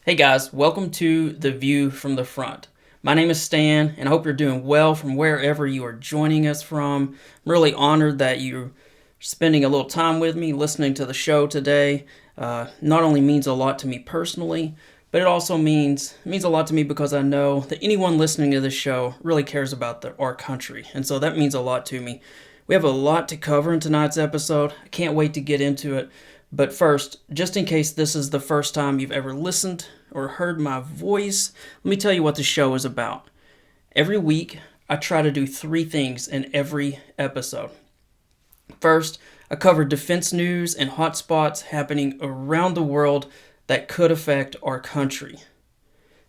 Hey guys, welcome to The View from the Front. My name is Stan, and I hope you're doing well from wherever you are joining us from. I'm really honored that you're spending a little time with me listening to the show today. Not only means a lot to me personally, but it also means a lot to me because I know that anyone listening to this show really cares about our country, and so that means a lot to me. We have a lot to cover in tonight's episode. I can't wait to get into it. But first, just in case this is the first time you've ever listened or heard my voice, let me tell you what the show is about. Every week, I try to do three things in every episode. First, I cover defense news and hotspots happening around the world that could affect our country.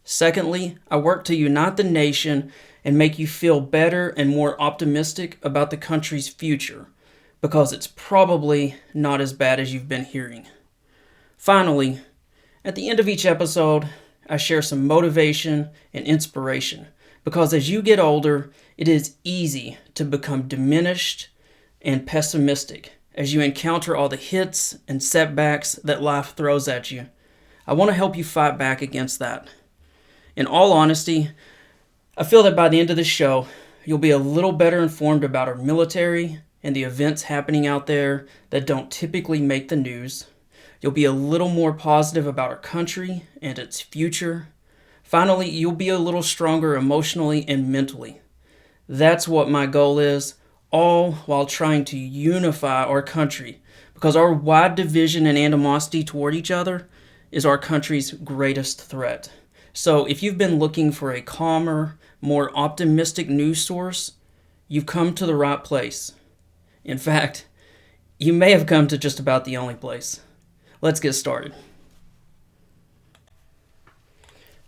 Secondly, I work to unite the nation and make you feel better and more optimistic about the country's future, because it's probably not as bad as you've been hearing. Finally, at the end of each episode, I share some motivation and inspiration, because as you get older, it is easy to become diminished and pessimistic as you encounter all the hits and setbacks that life throws at you. I want to help you fight back against that. In all honesty, I feel that by the end of the show, you'll be a little better informed about our military and the events happening out there that don't typically make the news. You'll be a little more positive about our country and its future. Finally, you'll be a little stronger emotionally and mentally. That's what my goal is, all while trying to unify our country, because our wide division and animosity toward each other is our country's greatest threat. So if you've been looking for a calmer, more optimistic news source, you've come to the right place. In fact, you may have come to just about the only place. Let's get started.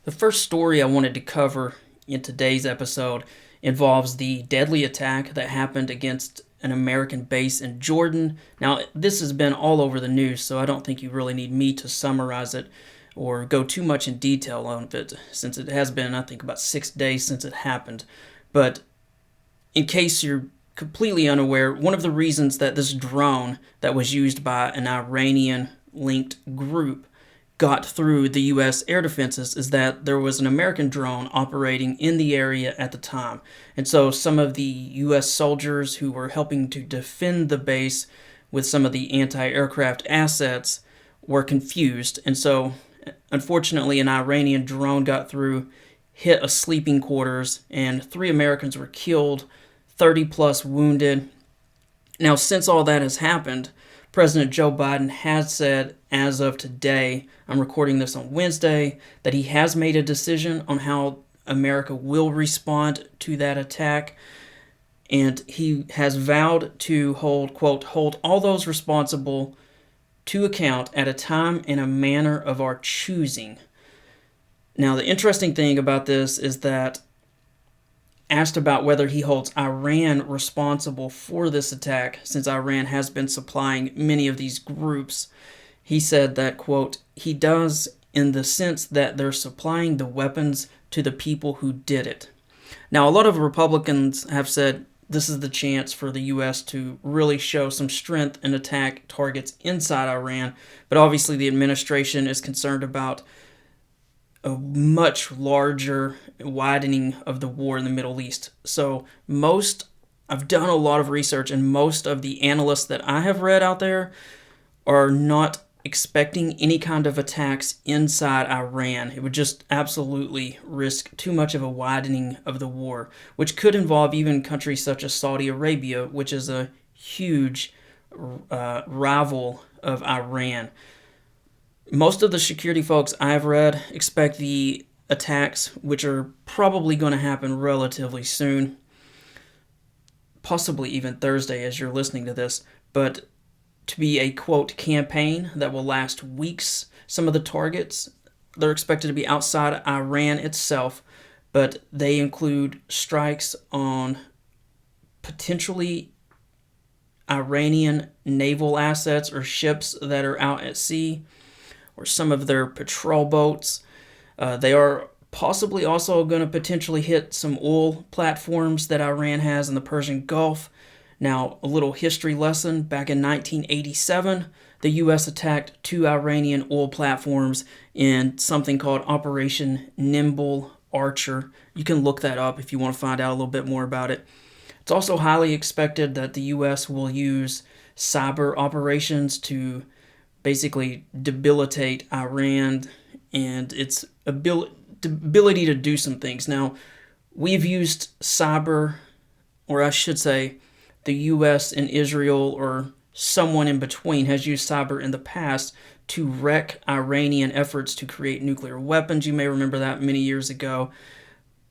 The first story I wanted to cover in today's episode involves the deadly attack that happened against an American base in Jordan. Now, this has been all over the news, so I don't think you really need me to summarize it or go too much in detail on it, since it has been, I think, about 6 days since it happened. But in case you're completely unaware, one of the reasons that this drone that was used by an Iranian-linked group got through the U.S. air defenses is that there was an American drone operating in the area at the time. And so some of the U.S. soldiers who were helping to defend the base with some of the anti-aircraft assets were confused. And so, unfortunately, an Iranian drone got through, hit a sleeping quarters, and 3 Americans were killed, 30 plus wounded. Now, since all that has happened, President Joe Biden has said, as of today, I'm recording this on Wednesday, that he has made a decision on how America will respond to that attack. And he has vowed to hold all those responsible to account at a time and a manner of our choosing. Now, the interesting thing about this is that, asked about whether he holds Iran responsible for this attack, since Iran has been supplying many of these groups, he said that, he does in the sense that they're supplying the weapons to the people who did it. Now, a lot of Republicans have said this is the chance for the U.S. to really show some strength and attack targets inside Iran, but obviously the administration is concerned about a much larger widening of the war in the Middle East. So I've done a lot of research, and most of the analysts that I have read out there are not expecting any kind of attacks inside Iran. It would just absolutely risk too much of a widening of the war, which could involve even countries such as Saudi Arabia, which is a huge rival of Iran. Most of the security folks I've read expect the attacks, which are probably going to happen relatively soon, possibly even Thursday as you're listening to this, but to be a, campaign that will last weeks. Some of the targets, they're expected to be outside Iran itself, but they include strikes on potentially Iranian naval assets or ships that are out at sea, or some of their patrol boats. They are possibly also going to potentially hit some oil platforms that Iran has in the Persian Gulf. Now, a little history lesson. Back in 1987, the U.S. attacked 2 Iranian oil platforms in something called Operation Nimble Archer. You can look that up if you want to find out a little bit more about it. It's also highly expected that the U.S. will use cyber operations to basically debilitate Iran and its ability to do some things. Now, we've used cyber, or I should say, the U.S. and Israel, or someone in between, has used cyber in the past to wreck Iranian efforts to create nuclear weapons. You may remember that many years ago.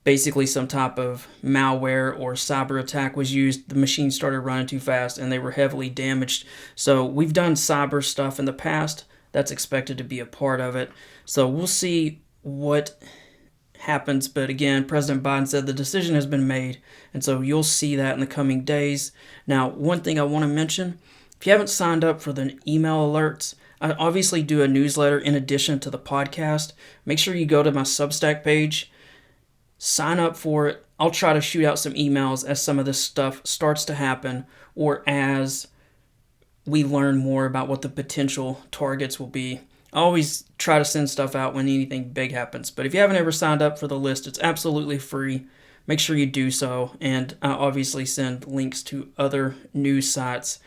Basically, some type of malware or cyber attack was used. The machine started running too fast and they were heavily damaged. So we've done cyber stuff in the past. That's expected to be a part of it. So we'll see what happens. But again, President Biden said the decision has been made. And so you'll see that in the coming days. Now, one thing I want to mention, if you haven't signed up for the email alerts, I obviously do a newsletter in addition to the podcast. Make sure you go to my Substack page. Sign up for it. I'll try to shoot out some emails as some of this stuff starts to happen or as we learn more about what the potential targets will be. I always try to send stuff out when anything big happens. But if you haven't ever signed up for the list, it's absolutely free. Make sure you do so. And I obviously send links to other news sites.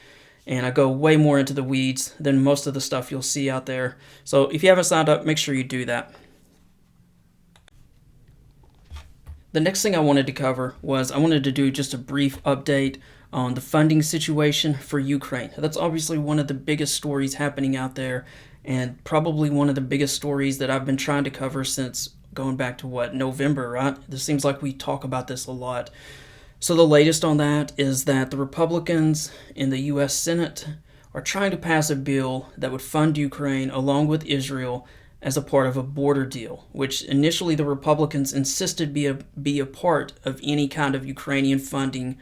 And I go way more into the weeds than most of the stuff you'll see out there. So if you haven't signed up, make sure you do that. The next thing I wanted to cover was I wanted to do just a brief update on the funding situation for Ukraine. That's obviously one of the biggest stories happening out there, and probably one of the biggest stories that I've been trying to cover since going back to November, right? It seems like we talk about this a lot. So the latest on that is that the Republicans in the U.S. Senate are trying to pass a bill that would fund Ukraine along with Israel as a part of a border deal, which initially the Republicans insisted be a part of any kind of Ukrainian funding.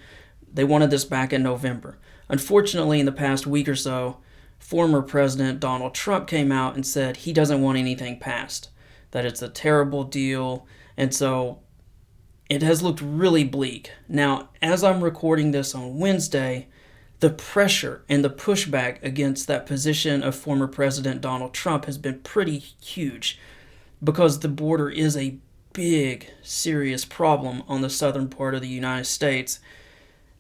They wanted this back in November. Unfortunately, in the past week or so, former President Donald Trump came out and said he doesn't want anything passed, that it's a terrible deal, and so it has looked really bleak. Now, as I'm recording this on Wednesday, the pressure and the pushback against that position of former President Donald Trump has been pretty huge because the border is a big, serious problem on the southern part of the United States.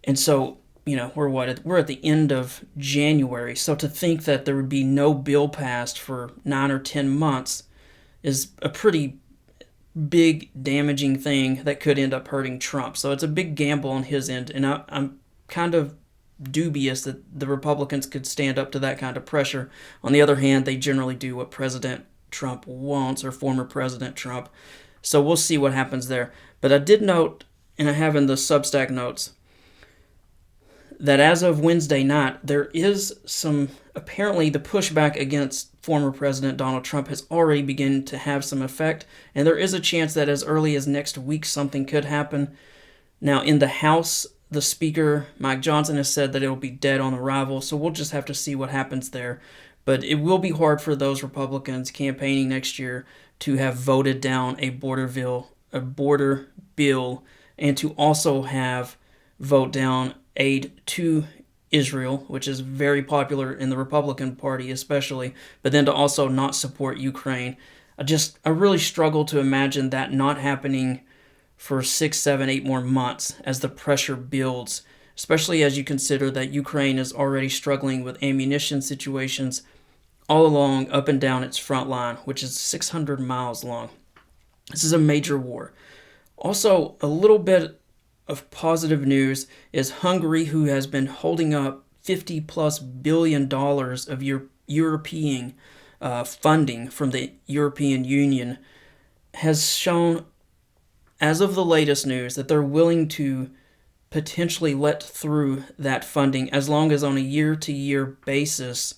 And so, we're at the end of January. So to think that there would be no bill passed for 9 or 10 months is a pretty big, damaging thing that could end up hurting Trump. So it's a big gamble on his end. And I'm kind of dubious that the Republicans could stand up to that kind of pressure. On the other hand, they generally do what President Trump wants, or former President Trump. So we'll see what happens there. But I did note, and I have in the Substack notes, that as of Wednesday night, there is apparently the pushback against former President Donald Trump has already begun to have some effect, and there is a chance that as early as next week something could happen. Now, in the House, the Speaker, Mike Johnson, has said that it will be dead on arrival, so we'll just have to see what happens there. But it will be hard for those Republicans campaigning next year to have voted down a border bill, and to also have vote down aid to Israel, which is very popular in the Republican Party especially, but then to also not support Ukraine. I really struggle to imagine that not happening for 6, 7, 8 more months as the pressure builds, especially as you consider that Ukraine is already struggling with ammunition situations all along up and down its front line, which is 600 miles long. This is a major war. Also, a little bit of positive news is Hungary, who has been holding up $50+ billion of European funding from the European Union, has shown, as of the latest news, that they're willing to potentially let through that funding as long as on a year-to-year basis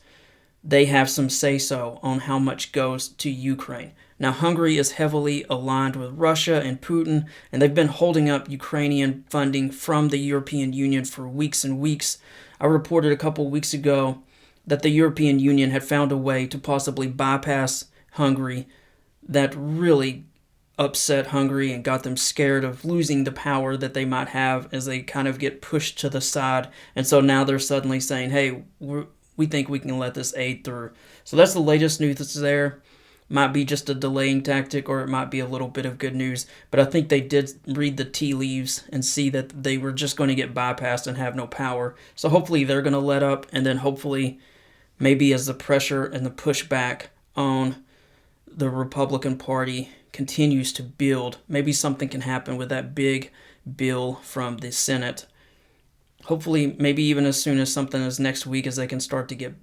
they have some say-so on how much goes to Ukraine. Now, Hungary is heavily aligned with Russia and Putin, and they've been holding up Ukrainian funding from the European Union for weeks and weeks. I reported a couple weeks ago that the European Union had found a way to possibly bypass Hungary that really upset Hungary and got them scared of losing the power that they might have as they kind of get pushed to the side. And so now they're suddenly saying, hey, we think we can let this aid through. So that's the latest news that's there. Might be just a delaying tactic, or it might be a little bit of good news. But I think they did read the tea leaves and see that they were just going to get bypassed and have no power. So hopefully they're going to let up, and then hopefully maybe as the pressure and the pushback on the Republican Party continues to build, maybe something can happen with that big bill from the Senate. Hopefully, maybe even as soon as something as next week, as they can start to get,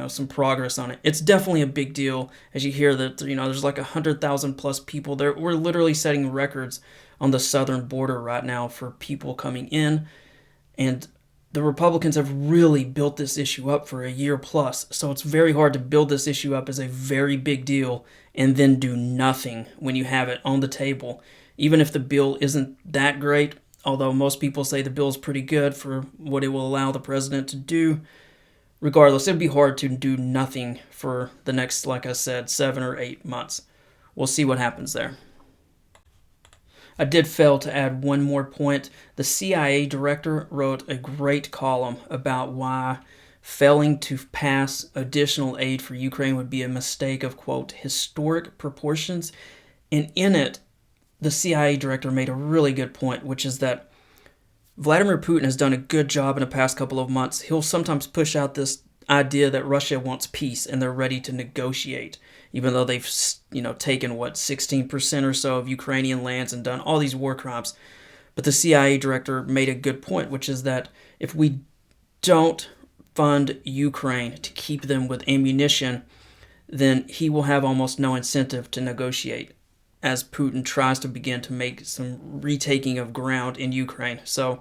some progress on it. It's definitely a big deal as you hear that, there's like 100,000 plus people there. We're literally setting records on the southern border right now for people coming in. And the Republicans have really built this issue up for a year plus. So it's very hard to build this issue up as a very big deal and then do nothing when you have it on the table. Even if the bill isn't that great, although most people say the bill is pretty good for what it will allow the president to do. Regardless, it'd be hard to do nothing for the next, like I said, 7 or 8 months. We'll see what happens there. I did fail to add one more point. The CIA director wrote a great column about why failing to pass additional aid for Ukraine would be a mistake of, quote, historic proportions. And in it, the CIA director made a really good point, which is that Vladimir Putin has done a good job in the past couple of months. He'll sometimes push out this idea that Russia wants peace and they're ready to negotiate, even though they've, taken, 16% or so of Ukrainian lands and done all these war crimes. But the CIA director made a good point, which is that if we don't fund Ukraine to keep them with ammunition, then he will have almost no incentive to negotiate as Putin tries to begin to make some retaking of ground in Ukraine. So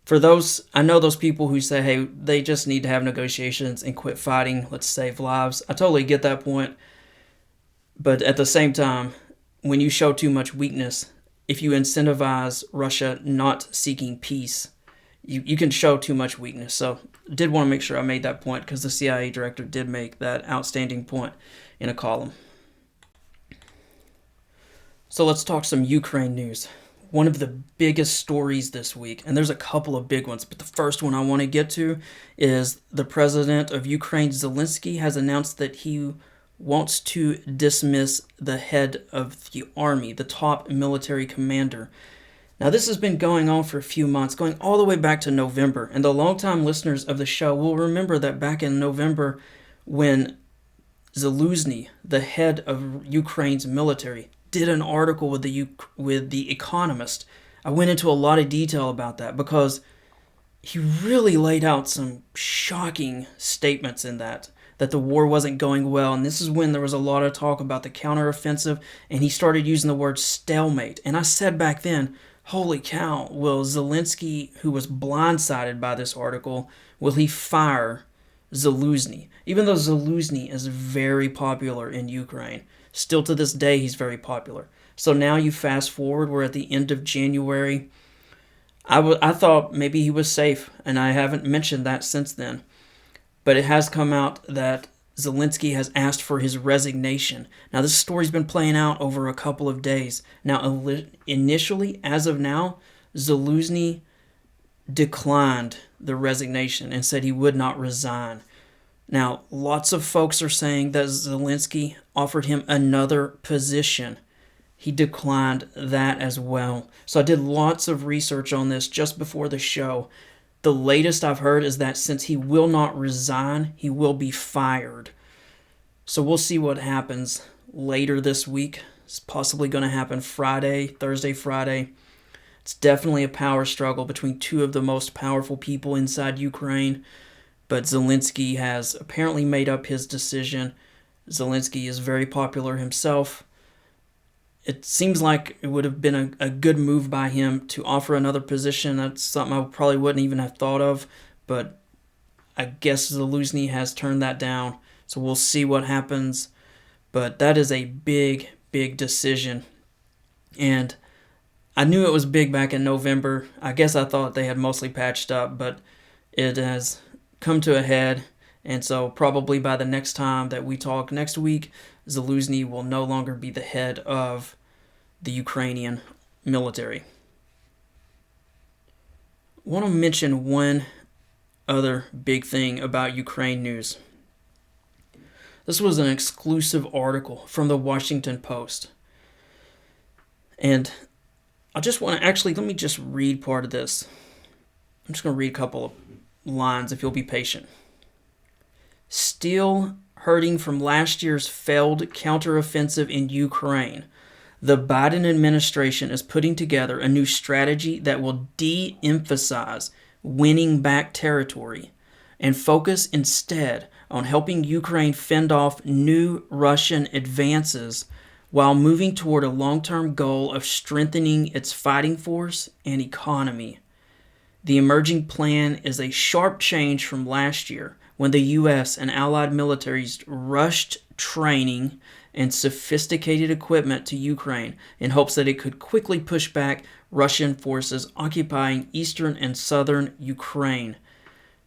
for those, I know those people who say, hey, they just need to have negotiations and quit fighting, let's save lives. I totally get that point. But at the same time, when you show too much weakness, if you incentivize Russia not seeking peace, you can show too much weakness. So did want to make sure I made that point because the CIA director did make that outstanding point in a column. So let's talk some Ukraine news. One of the biggest stories this week, and there's a couple of big ones, but the first one I want to get to is the president of Ukraine, Zelensky, has announced that he wants to dismiss the head of the army, the top military commander. Now, this has been going on for a few months, going all the way back to November, and the longtime listeners of the show will remember that back in November when Zaluzhny, the head of Ukraine's military, did an article with the Economist. I went into a lot of detail about that because he really laid out some shocking statements in that the war wasn't going well. And this is when there was a lot of talk about the counteroffensive, and he started using the word stalemate. And I said back then, holy cow, will Zelensky, who was blindsided by this article, will he fire Zaluzhny? Even though Zaluzhny is very popular in Ukraine. Still to this day, he's very popular. So now you fast forward, we're at the end of January. I thought maybe he was safe, and I haven't mentioned that since then. But it has come out that Zelensky has asked for his resignation. Now, this story's been playing out over a couple of days. Now, initially, as of now, Zaluzhny declined the resignation and said he would not resign. Now, lots of folks are saying that Zelensky offered him another position. He declined that as well. So I did lots of research on this just before the show. The latest I've heard is that since he will not resign, he will be fired. So we'll see what happens later this week. It's possibly going to happen Thursday, Friday. It's definitely a power struggle between two of the most powerful people inside Ukraine. But Zelensky has apparently made up his decision. Zelensky is very popular himself. It seems like it would have been a good move by him to offer another position. That's something I probably wouldn't even have thought of. But I guess Zaluzhny has turned that down. So we'll see what happens. But that is a big, big decision. And I knew it was big back in November. I guess I thought they had mostly patched up. But it has come to a head, and so probably by the next time that we talk next week, Zaluzhny will no longer be the head of the Ukrainian military. I want to mention one other big thing about Ukraine news. This was an exclusive article from the Washington Post. And I just want to let me just read part of this. I'm just going to read a couple of lines if you'll be patient. Still hurting from last year's failed counteroffensive in Ukraine, the Biden administration is putting together a new strategy that will de-emphasize winning back territory and focus instead on helping Ukraine fend off new Russian advances while moving toward a long-term goal of strengthening its fighting force and economy. The emerging plan is a sharp change from last year when the U.S. and allied militaries rushed training and sophisticated equipment to Ukraine in hopes that it could quickly push back Russian forces occupying eastern and southern Ukraine.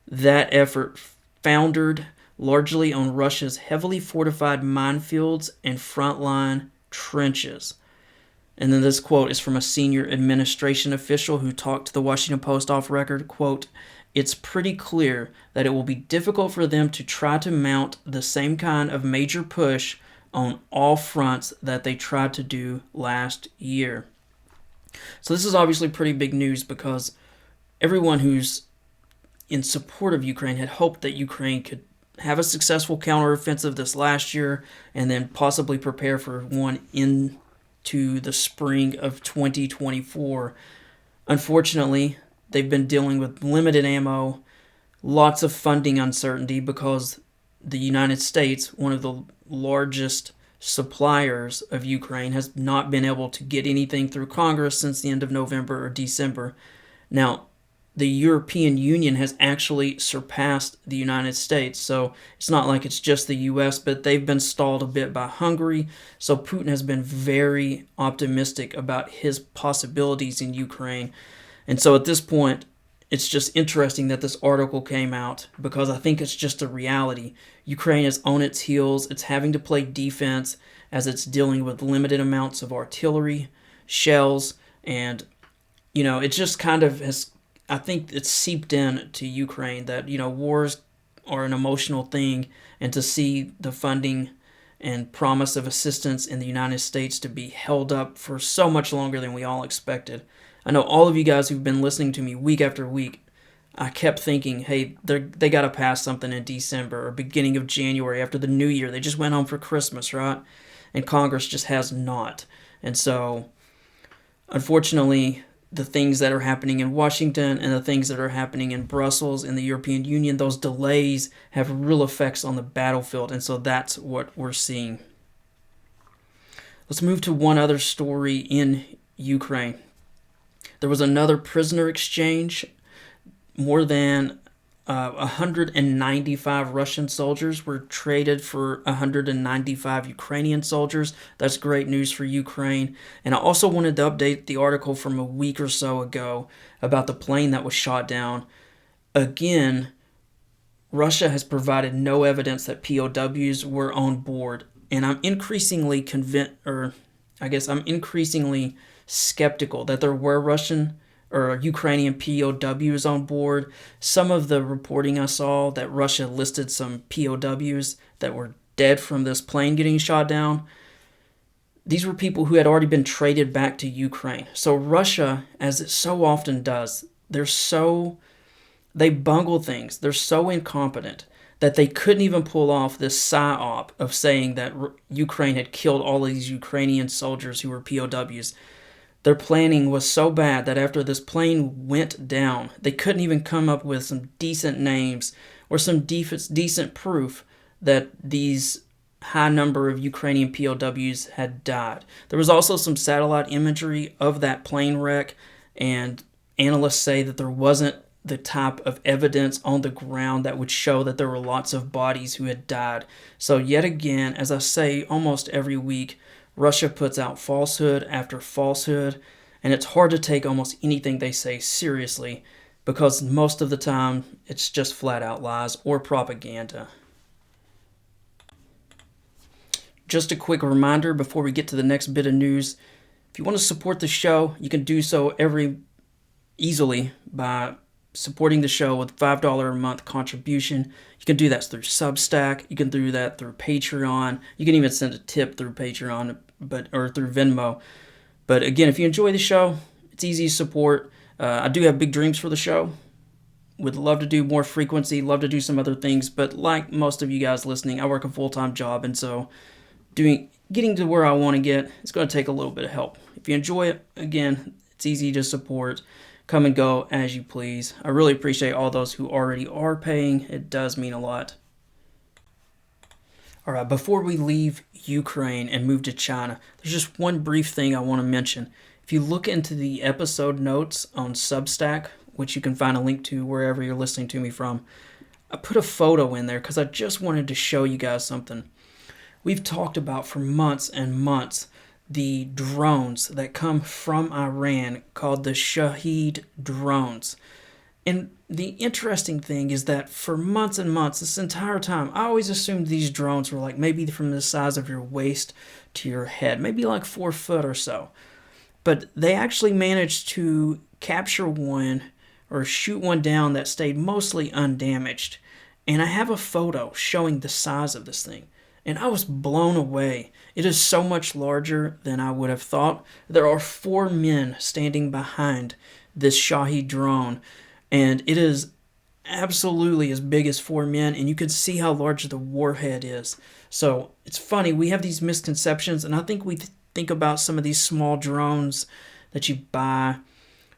That effort foundered largely on Russia's heavily fortified minefields and frontline trenches. And then this quote is from a senior administration official who talked to the Washington Post off record. Quote, "It's pretty clear that it will be difficult for them to try to mount the same kind of major push on all fronts that they tried to do last year." So this is obviously pretty big news because everyone who's in support of Ukraine had hoped that Ukraine could have a successful counteroffensive this last year and then possibly prepare for one into the spring of 2024. Unfortunately, they've been dealing with limited ammo, lots of funding uncertainty because the United States, one of the largest suppliers of Ukraine, has not been able to get anything through Congress since the end of November or December. Now, the European Union has actually surpassed the United States, so it's not like it's just the U.S., but they've been stalled a bit by Hungary, so Putin has been very optimistic about his possibilities in Ukraine. And so at this point, it's just interesting that this article came out because I think it's just a reality. Ukraine is on its heels. It's having to play defense as it's dealing with limited amounts of artillery, shells, and, it just kind of has, I think it's seeped in to Ukraine that, wars are an emotional thing, and to see the funding and promise of assistance in the United States to be held up for so much longer than we all expected. I know all of you guys who've been listening to me week after week, I kept thinking, hey, they got to pass something in December or beginning of January after the new year. They just went home for Christmas, right? And Congress just has not. And so, unfortunately, the things that are happening in Washington and the things that are happening in Brussels in the European Union, those delays have real effects on the battlefield. And so that's what we're seeing. Let's move to one other story in Ukraine. There was another prisoner exchange. More than 195 Russian soldiers were traded for 195 Ukrainian soldiers. That's great news for Ukraine. And I also wanted to update the article from a week or so ago about the plane that was shot down. Again, Russia has provided no evidence that POWs were on board. And I'm increasingly skeptical that there were Russian or Ukrainian POWs on board. Some of the reporting I saw that Russia listed some POWs that were dead from this plane getting shot down. These were people who had already been traded back to Ukraine. So Russia, as it so often does, they bungle things. They're so incompetent that they couldn't even pull off this psyop of saying that Ukraine had killed all of these Ukrainian soldiers who were POWs. Their planning was so bad that after this plane went down, they couldn't even come up with some decent names or some decent proof that these high number of Ukrainian POWs had died. There was also some satellite imagery of that plane wreck, and analysts say that there wasn't the type of evidence on the ground that would show that there were lots of bodies who had died. So yet again, as I say almost every week, Russia puts out falsehood after falsehood, and it's hard to take almost anything they say seriously because most of the time it's just flat out lies or propaganda. Just a quick reminder before we get to the next bit of news. If you want to support the show, you can do so easily by supporting the show with $5 a month contribution. You can do that through Substack. You can do that through Patreon. You can even send a tip through Patreon, or through Venmo. But again, if you enjoy the show, it's easy to support. I do have big dreams for the show. Would love to do more frequency, love to do some other things, but like most of you guys listening, I work a full-time job, and so getting to where I want to get, it's going to take a little bit of help. If you enjoy it, again, it's easy to support. Come and go as you please. I really appreciate all those who already are paying. It does mean a lot. All right, before we leave Ukraine and move to China, there's just one brief thing I want to mention. If you look into the episode notes on Substack, which you can find a link to wherever you're listening to me from, I put a photo in there because I just wanted to show you guys something. We've talked about for months and months the drones that come from Iran called the Shahed drones. And the interesting thing is that for months and months, this entire time, I always assumed these drones were like maybe from the size of your waist to your head, maybe like 4 foot or so. But they actually managed to capture one or shoot one down that stayed mostly undamaged. And I have a photo showing the size of this thing. And I was blown away. It is so much larger than I would have thought. There are 4 men standing behind this Shahed drone. And it is absolutely as big as 4 men. And you can see how large the warhead is. So it's funny. We have these misconceptions. And I think we think about some of these small drones that you buy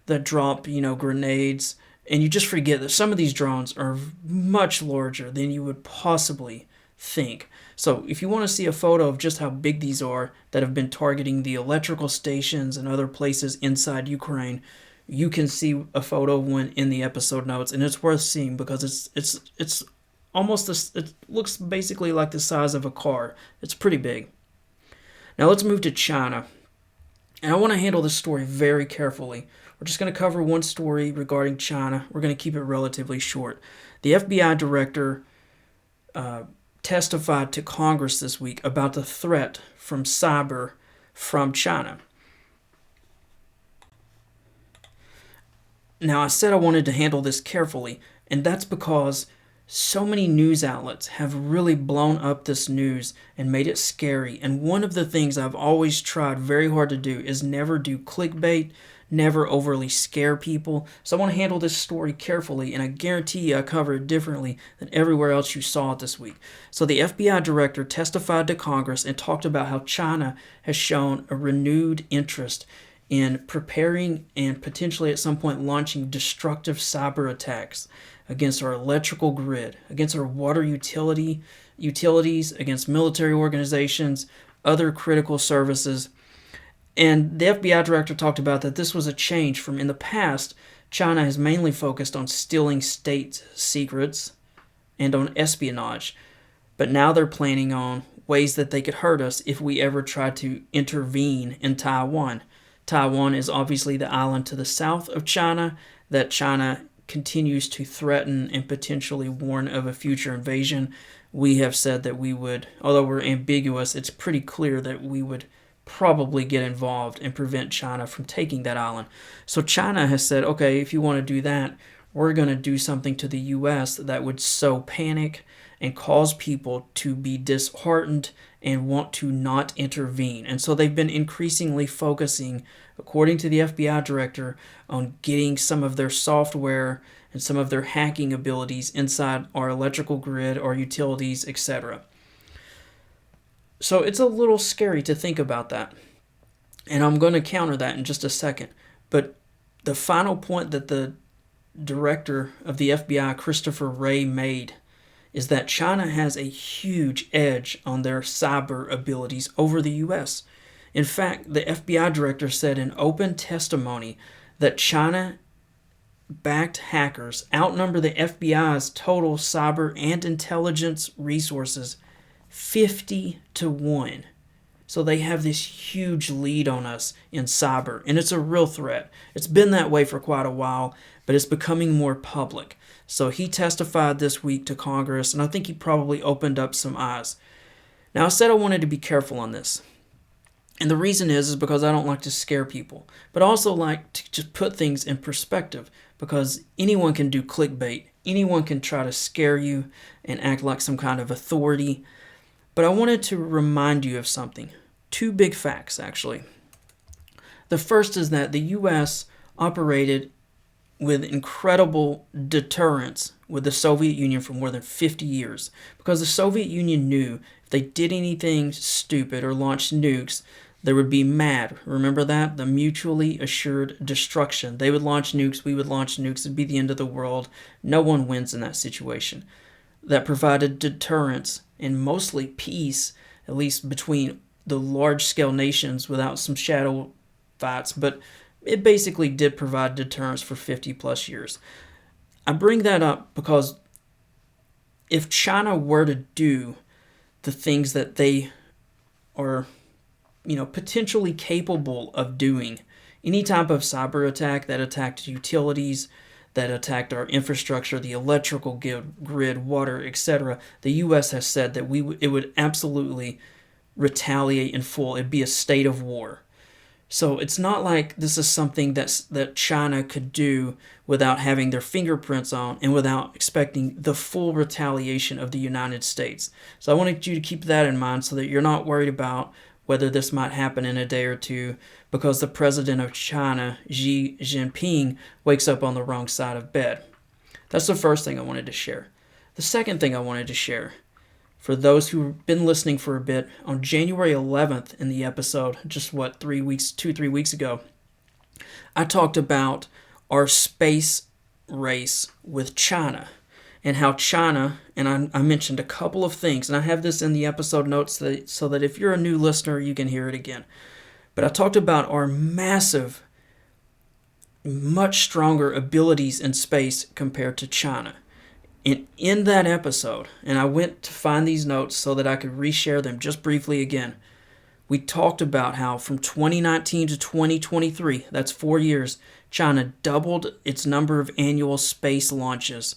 that drop, grenades, and you just forget that some of these drones are much larger than you would possibly think. So if you want to see a photo of just how big these are that have been targeting the electrical stations and other places inside Ukraine, you can see a photo of one in the episode notes, and it's worth seeing because it's almost it looks basically like the size of a car. It's pretty big. Now let's move to China. And I want to handle this story very carefully. We're just going to cover one story regarding China. We're going to keep it relatively short. The FBI director testified to Congress this week about the threat from cyber from China. Now, I said I wanted to handle this carefully, and that's because so many news outlets have really blown up this news and made it scary. And one of the things I've always tried very hard to do is never do clickbait, never overly scare people. So I want to handle this story carefully, and I guarantee you I cover it differently than everywhere else you saw it this week. So the FBI director testified to Congress and talked about how China has shown a renewed interest in preparing and potentially at some point launching destructive cyber attacks against our electrical grid, against our water utilities, against military organizations, other critical services. And the FBI director talked about that this was a change from in the past. China has mainly focused on stealing state secrets and on espionage, but now they're planning on ways that they could hurt us if we ever try to intervene in Taiwan. Taiwan is obviously the island to the south of China that China continues to threaten and potentially warn of a future invasion. We have said that we would, although we're ambiguous, it's pretty clear that we would probably get involved and prevent China from taking that island. So China has said, okay, if you want to do that, we're going to do something to the U.S. that would sow panic and cause people to be disheartened and want to not intervene. And so they've been increasingly focusing, according to the FBI director, on getting some of their software and some of their hacking abilities inside our electrical grid, our utilities, etc. So it's a little scary to think about that. And I'm going to counter that in just a second. But the final point that the director of the FBI, Christopher Wray, made is that China has a huge edge on their cyber abilities over the U.S. In fact, the FBI director said in open testimony that China-backed hackers outnumber the FBI's total cyber and intelligence resources 50-1. So they have this huge lead on us in cyber, and it's a real threat. It's been that way for quite a while, but it's becoming more public. So he testified this week to Congress, and I think he probably opened up some eyes. Now, I said I wanted to be careful on this. And the reason is because I don't like to scare people, but I also like to just put things in perspective, because anyone can do clickbait. Anyone can try to scare you and act like some kind of authority. But I wanted to remind you of something. Two big facts, actually. The first is that the U.S. operated with incredible deterrence with the Soviet Union for more than 50 years, because the Soviet Union knew if they did anything stupid or launched nukes, they would be mad. Remember that? The mutually assured destruction. They would launch nukes, we would launch nukes, it'd be the end of the world. No one wins in that situation. That provided deterrence and mostly peace, at least between the large-scale nations without some shadow fights, but it basically did provide deterrence for 50 plus years. I bring that up because if China were to do the things that they are, potentially capable of doing, any type of cyber attack that attacked utilities, that attacked our infrastructure, the electrical grid, water, etc., the U.S. has said that it would absolutely retaliate in full. It'd be a state of war. So it's not like this is something that China could do without having their fingerprints on and without expecting the full retaliation of the United States. So I wanted you to keep that in mind so that you're not worried about whether this might happen in a day or two because the president of China, Xi Jinping, wakes up on the wrong side of bed. That's the first thing I wanted to share. The second thing I wanted to share, for those who've been listening for a bit, on January 11th in the episode, just 3 weeks ago, I talked about our space race with China and how China, and I mentioned a couple of things, and I have this in the episode notes so that if you're a new listener, you can hear it again. But I talked about our massive, much stronger abilities in space compared to China. And in that episode, and I went to find these notes so that I could reshare them just briefly again, we talked about how from 2019 to 2023, that's 4 years, China doubled its number of annual space launches,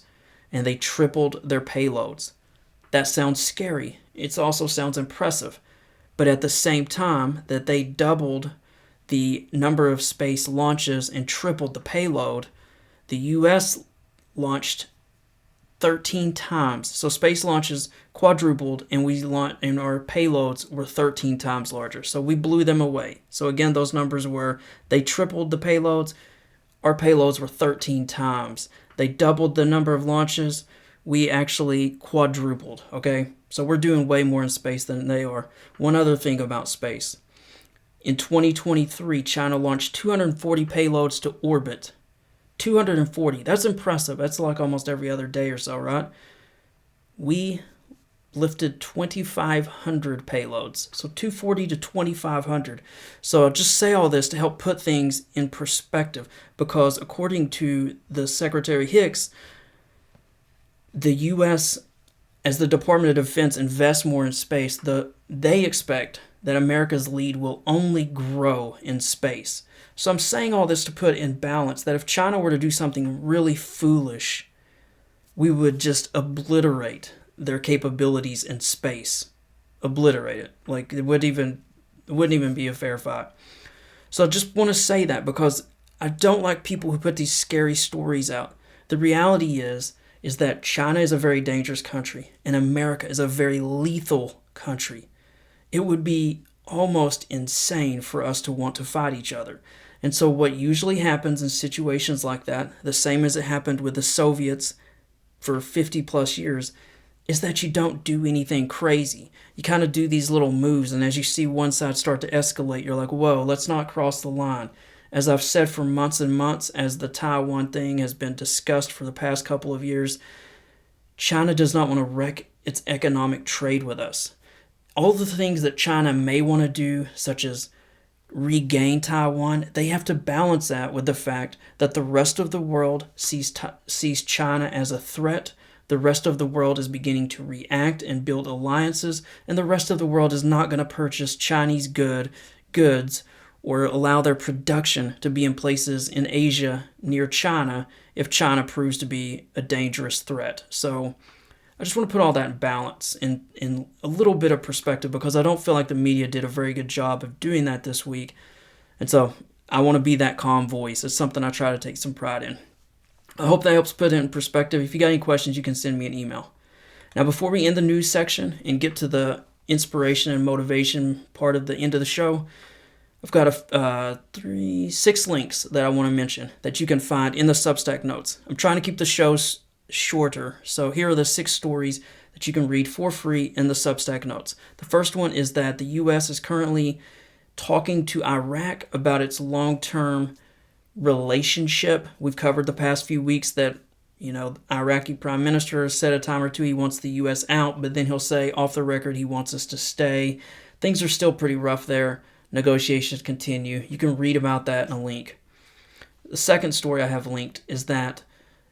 and they tripled their payloads. That sounds scary. It also sounds impressive. But at the same time that they doubled the number of space launches and tripled the payload, the U.S. launched 13 times. So space launches quadrupled, and and our payloads were 13 times larger. So we blew them away. So again, those numbers were, they tripled the payloads, our payloads were 13 times. They doubled the number of launches, we actually quadrupled, okay? So we're doing way more in space than they are. One other thing about space. In 2023, China launched 240 payloads to orbit. 240. That's impressive. That's like almost every other day or so, right? We lifted 2,500 payloads. So 240 to 2,500. So I'll just say all this to help put things in perspective, because according to the Secretary Hicks, the U.S., as the Department of Defense invests more in space, they expect that America's lead will only grow in space. So I'm saying all this to put in balance that if China were to do something really foolish, we would just obliterate their capabilities in space. Obliterate it. Like it wouldn't even be a fair fight. So I just want to say that because I don't like people who put these scary stories out. The reality is that China is a very dangerous country and America is a very lethal country. It would be almost insane for us to want to fight each other. And so what usually happens in situations like that, the same as it happened with the Soviets for 50 plus years, is that you don't do anything crazy. You kind of do these little moves, and as you see one side start to escalate, you're like, whoa, let's not cross the line. As I've said for months and months, as the Taiwan thing has been discussed for the past couple of years, China does not want to wreck its economic trade with us. All the things that China may want to do, such as regain Taiwan, they have to balance that with the fact that the rest of the world sees China as a threat. The rest of the world is beginning to react and build alliances, and the rest of the world is not going to purchase Chinese goods or allow their production to be in places in Asia near China if China proves to be a dangerous threat. So I just want to put all that in balance in a little bit of perspective, because I don't feel like the media did a very good job of doing that this week. And so I want to be that calm voice. It's something I try to take some pride in. I hope that helps put it in perspective. If you got any questions, you can send me an email. Now, before we end the news section and get to the inspiration and motivation part of the end of the show, I've got six links that I want to mention that you can find in the Substack notes. I'm trying to keep the shows shorter, so here are the 6 stories that you can read for free in the Substack notes. The first one is that the U.S. is currently talking to Iraq about its long-term relationship. We've covered the past few weeks that, the Iraqi prime minister said a time or two he wants the U.S. out, but then he'll say off the record he wants us to stay. Things are still pretty rough there. Negotiations continue. You can read about that in a link. The second story I have linked is that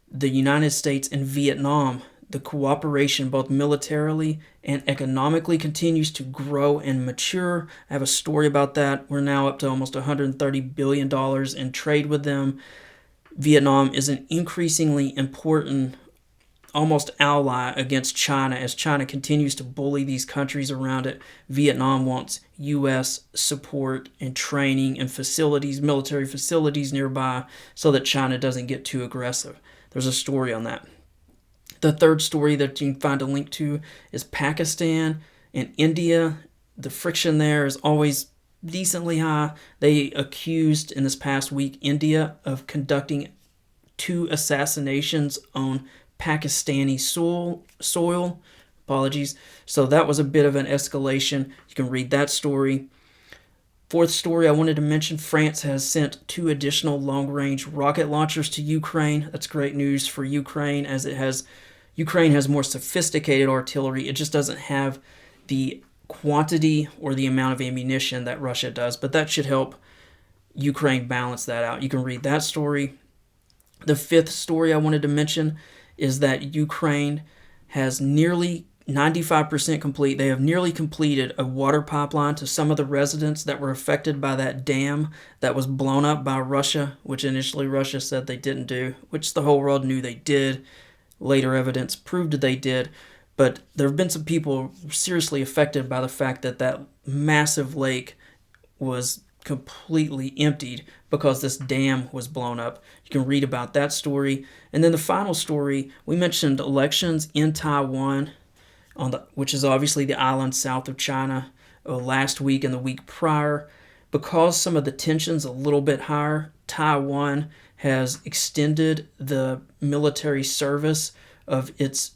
the United States and Vietnam, the cooperation both militarily and economically continues to grow and mature. I have a story about that. We're now up to almost $130 billion in trade with them. Vietnam is an increasingly important almost ally against China as China continues to bully these countries around it. Vietnam wants U.S. support and training and facilities, military facilities nearby, so that China doesn't get too aggressive. There's a story on that. The third story that you can find a link to is Pakistan and India. The friction there is always decently high. They accused in this past week India of conducting 2 assassinations on Pakistani soil. Apologies. So that was a bit of an escalation. You can read that story. Fourth story I wanted to mention, France has sent 2 additional long-range rocket launchers to Ukraine. That's great news for Ukraine, as Ukraine has more sophisticated artillery. It just doesn't have the quantity or the amount of ammunition that Russia does, but that should help Ukraine balance that out. You can read that story. The fifth story I wanted to mention is that Ukraine has nearly 95% complete. They have nearly completed a water pipeline to some of the residents that were affected by that dam that was blown up by Russia, which initially Russia said they didn't do, which the whole world knew they did. Later evidence proved they did. But there have been some people seriously affected by the fact that that massive lake was completely emptied because this dam was blown up. You can read about that story. And then the final story, we mentioned elections in Taiwan, which is obviously the island south of China, last week and the week prior. Because some of the tension's a little bit higher, Taiwan has extended the military service of its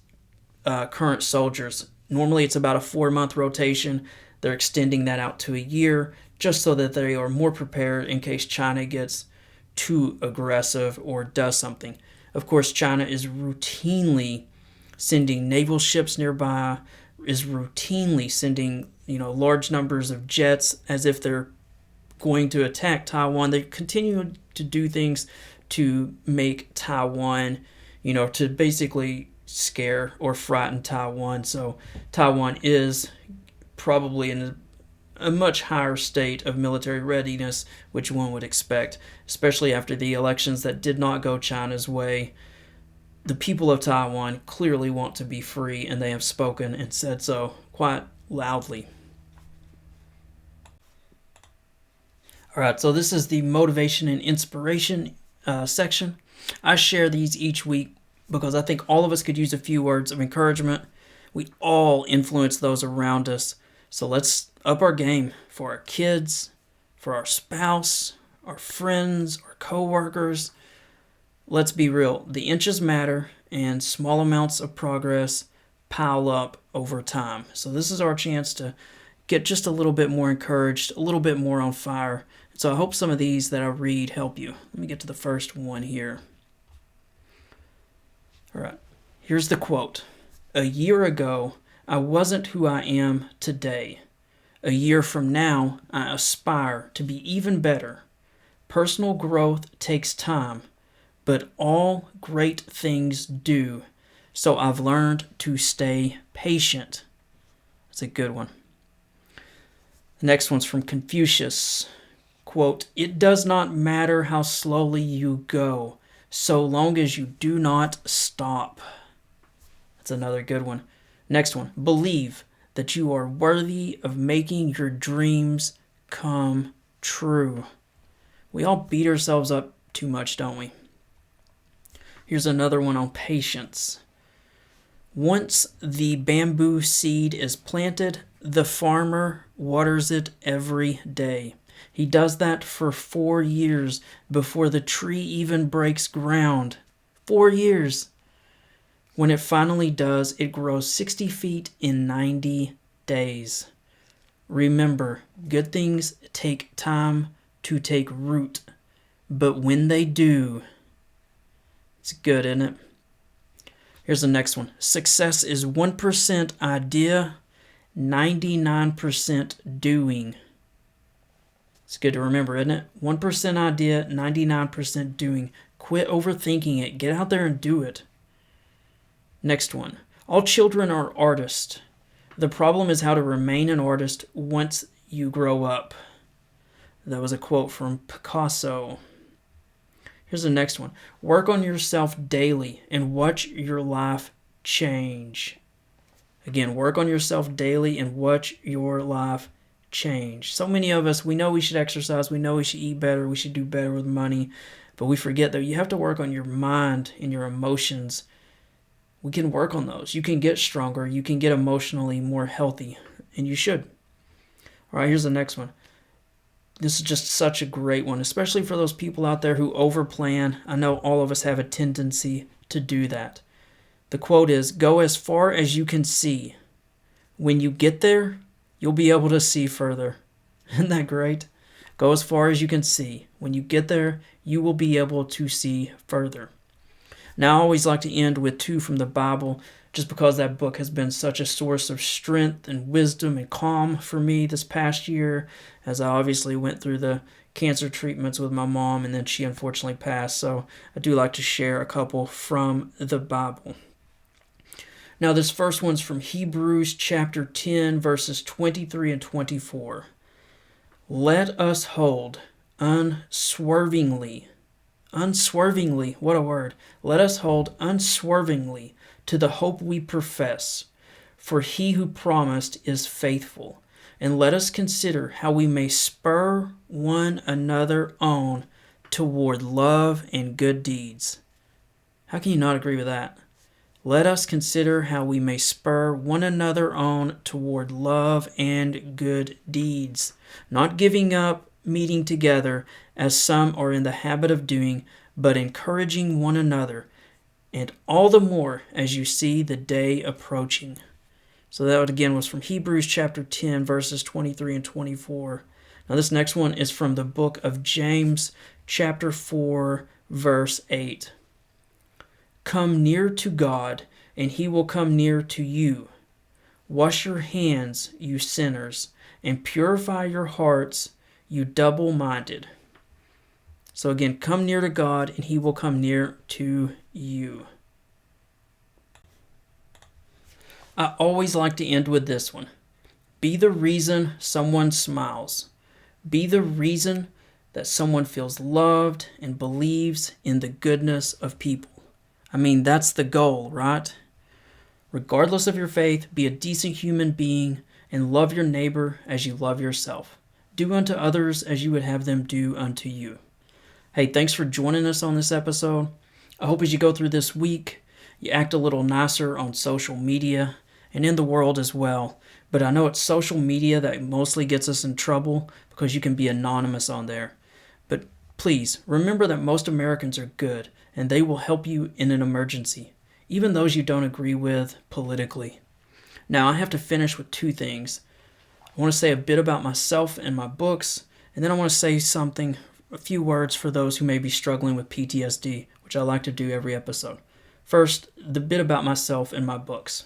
current soldiers. Normally it's about a 4-month rotation. They're extending that out to a year just so that they are more prepared in case China gets too aggressive or does something. Of course, China is routinely sending naval ships nearby, is routinely sending, large numbers of jets as if they're going to attack Taiwan. They continue to do things to make Taiwan, to basically scare or frighten Taiwan. So Taiwan is probably in a much higher state of military readiness, which one would expect, especially after the elections that did not go China's way. The people of Taiwan clearly want to be free, and they have spoken and said so quite loudly. All right, so this is the motivation and inspiration section. I share these each week because I think all of us could use a few words of encouragement. We all influence those around us. So let's up our game for our kids, for our spouse, our friends, our coworkers. Let's be real. The inches matter, and small amounts of progress pile up over time. So this is our chance to get just a little bit more encouraged, a little bit more on fire. So I hope some of these that I read help you. Let me get to the first one here. All right, here's the quote. A year ago, I wasn't who I am today. A year from now, I aspire to be even better. Personal growth takes time, but all great things do. So I've learned to stay patient. That's a good one. The next one's from Confucius. Quote, it does not matter how slowly you go, so long as you do not stop. That's another good one. Next one, believe that you are worthy of making your dreams come true. We all beat ourselves up too much, don't we? Here's another one on patience. Once the bamboo seed is planted, the farmer waters it every day. He does that for 4 years before the tree even breaks ground. 4 years. When it finally does, it grows 60 feet in 90 days. Remember, good things take time to take root, but when they do, it's good, isn't it? Here's the next one. Success is 1% idea, 99% doing. It's good to remember, isn't it? 1% idea, 99% doing. Quit overthinking it. Get out there and do it. Next one. All children are artists. The problem is how to remain an artist once you grow up. That was a quote from Picasso. Here's the next one. Work on yourself daily and watch your life change. Again, work on yourself daily and watch your life change. So many of us, we know we should exercise, we know we should eat better, we should do better with money, but we forget that you have to work on your mind and your emotions. We can work on those. You can get stronger. You can get emotionally more healthy, and you should. All right, here's the next one. This is just such a great one, especially for those people out there who overplan. I know all of us have a tendency to do that. The quote is, go as far as you can see. When you get there, you'll be able to see further. Isn't that great? Go as far as you can see. When you get there, you will be able to see further. Now, I always like to end with 2 from the Bible, just because that book has been such a source of strength and wisdom and calm for me this past year, as I obviously went through the cancer treatments with my mom, and then she unfortunately passed. So I do like to share a couple from the Bible. Now, this first one's from Hebrews chapter 10, verses 23 and 24. Let us hold unswervingly, what a word. Let us hold unswervingly to the hope we profess, for he who promised is faithful. And let us consider how we may spur one another on toward love and good deeds. How can you not agree with that? Let us consider how we may spur one another on toward love and good deeds, not giving up meeting together as some are in the habit of doing, but encouraging one another, and all the more as you see the day approaching. So that again was from Hebrews chapter 10, verses 23 and 24. Now this next one is from the book of James chapter 4, verse 8. Come near to God, and he will come near to you. Wash your hands, you sinners, and purify your hearts, you double-minded. So again, come near to God, and he will come near to you. I always like to end with this one. Be the reason someone smiles. Be the reason that someone feels loved and believes in the goodness of people. I mean, that's the goal, right? Regardless of your faith, be a decent human being and love your neighbor as you love yourself. Do unto others as you would have them do unto you. Hey, thanks for joining us on this episode. I hope as you go through this week, you act a little nicer on social media and in the world as well. But I know it's social media that mostly gets us in trouble because you can be anonymous on there. But please, remember that most Americans are good and they will help you in an emergency, even those you don't agree with politically. Now, I have to finish with 2 things. I want to say a bit about myself and my books, and then I want to say a few words for those who may be struggling with PTSD, which I like to do every episode. First, the bit about myself and my books.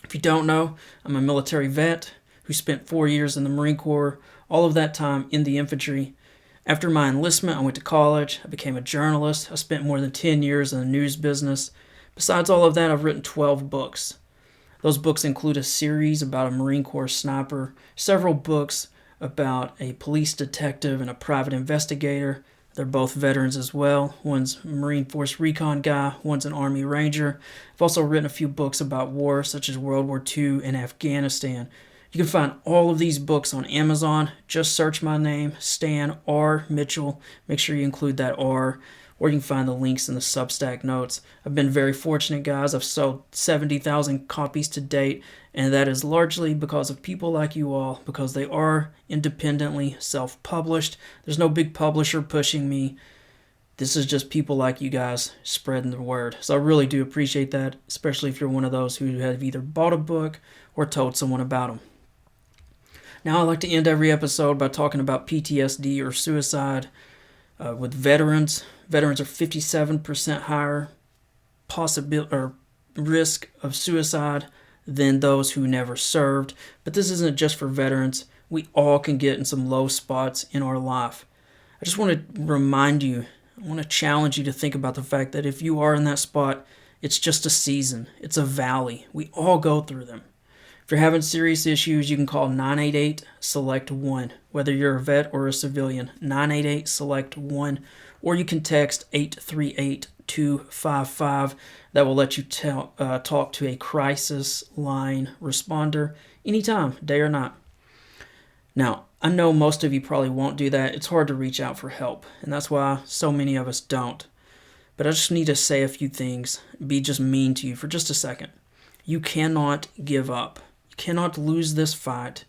If you don't know, I'm a military vet who spent 4 years in the Marine Corps, all of that time in the infantry. After my enlistment, I went to college. I became a journalist. I spent more than 10 years in the news business. Besides all of that, I've written 12 books. Those books include a series about a Marine Corps sniper, several books about a police detective and a private investigator. They're both veterans as well. One's a Marine Force Recon guy, one's an Army Ranger. I've also written a few books about war, such as World War II and Afghanistan. You can find all of these books on Amazon. Just search my name, Stan R. Mitchell. Make sure you include that R or you can find the links in the Substack notes. I've been very fortunate, guys. I've sold 70,000 copies to date, and that is largely because of people like you all, because they are independently self-published. There's no big publisher pushing me. This is just people like you guys spreading the word. So I really do appreciate that, especially if you're one of those who have either bought a book or told someone about them. Now I like to end every episode by talking about PTSD or suicide with veterans. Veterans are 57% higher risk of suicide than those who never served. But this isn't just for veterans. We all can get in some low spots in our life. I just want to remind you, I want to challenge you to think about the fact that if you are in that spot, it's just a season. It's a valley. We all go through them. If you're having serious issues, you can call 988-SELECT-1, whether you're a vet or a civilian, 988-SELECT-1, or you can text 838-255. That will let you talk to a crisis line responder anytime, day or night. Now, I know most of you probably won't do that. It's hard to reach out for help, and that's why so many of us don't. But I just need to say a few things, be just mean to you for just a second. You cannot give up. You cannot lose this fight.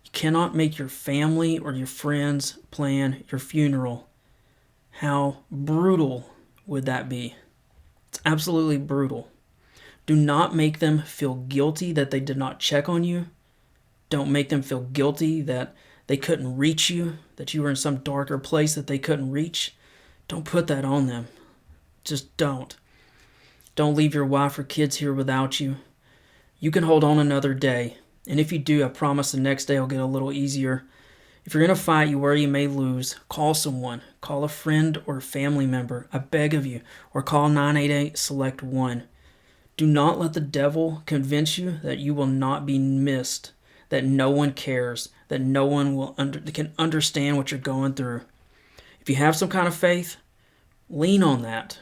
You cannot make your family or your friends plan your funeral. How brutal would that be? It's absolutely brutal. Do not make them feel guilty that they did not check on you. Don't make them feel guilty that they couldn't reach you, that you were in some darker place that they couldn't reach. Don't put that on them. Just don't. Don't leave your wife or kids here without you. You can hold on another day. And if you do, I promise the next day will get a little easier. If you're in a fight you worry you may lose, call someone. Call a friend or a family member. I beg of you. Or call 988-SELECT-1. Do not let the devil convince you that you will not be missed, that no one cares, that no one can understand what you're going through. If you have some kind of faith, lean on that.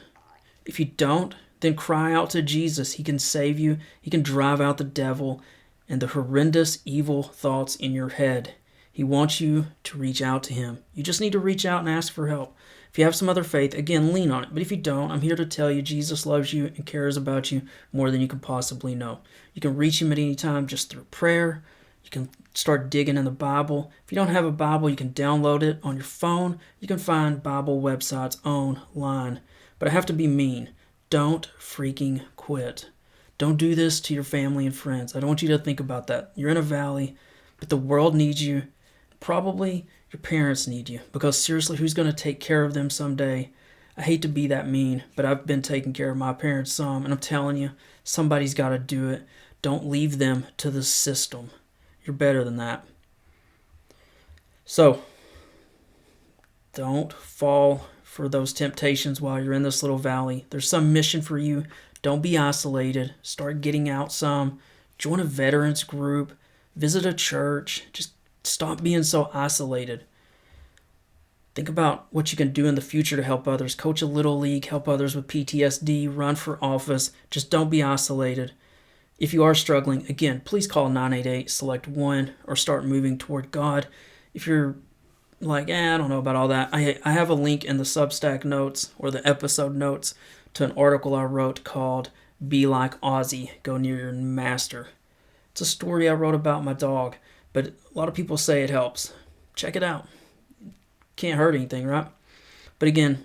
If you don't, then cry out to Jesus. He can save you. He can drive out the devil and the horrendous evil thoughts in your head. He wants you to reach out to him. You just need to reach out and ask for help. If you have some other faith, again, lean on it. But if you don't, I'm here to tell you Jesus loves you and cares about you more than you can possibly know. You can reach him at any time just through prayer. You can start digging in the Bible. If you don't have a Bible, you can download it on your phone. You can find Bible websites online. But I have to be mean. Don't freaking quit. Don't do this to your family and friends. I don't want you to think about that. You're in a valley, but the world needs you. Probably your parents need you, because seriously, who's going to take care of them someday? I hate to be that mean, but I've been taking care of my parents some, and I'm telling you, somebody's got to do it. Don't leave them to the system. You're better than that. So, don't fall for those temptations while you're in this little valley. There's some mission for you. Don't be isolated. Start getting out some. Join a veterans group. Visit a church. Just stop being so isolated. Think about what you can do in the future to help others. Coach a little league. Help others with PTSD. Run for office. Just don't be isolated. If you are struggling, again, please call 988-SELECT-1 or start moving toward God. If you're like, I don't know about all that, I have a link in the Substack notes or the episode notes to an article I wrote called Be Like Ozzy, Go Near Your Master. It's a story I wrote about my dog, but a lot of people say it helps. Check it out. Can't hurt anything, right? But again,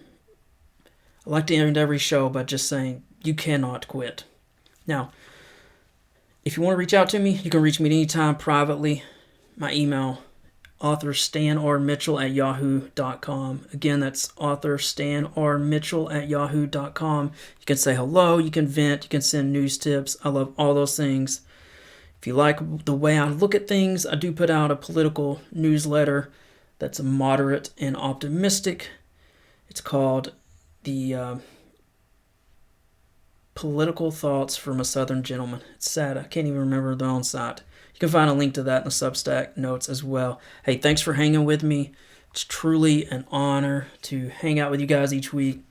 I like to end every show by just saying, you cannot quit. Now, if you want to reach out to me, you can reach me anytime privately. My email, authorstanrmitchell@yahoo.com. Again, that's authorstanrmitchell@yahoo.com. You can say hello, you can vent, you can send news tips. I love all those things. If you like the way I look at things, I do put out a political newsletter that's moderate and optimistic. It's called the Political Thoughts from a Southern Gentleman. It's sad, I can't even remember the own site. You can find a link to that in the Substack notes as well. Hey, thanks for hanging with me. It's truly an honor to hang out with you guys each week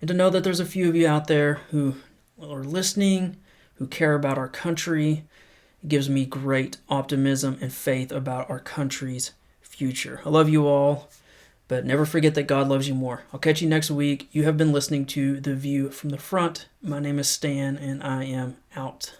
and to know that there's a few of you out there who are listening, who care about our country. It gives me great optimism and faith about our country's future. I love you all. But never forget that God loves you more. I'll catch you next week. You have been listening to The View from the Front. My name is Stan, and I am out.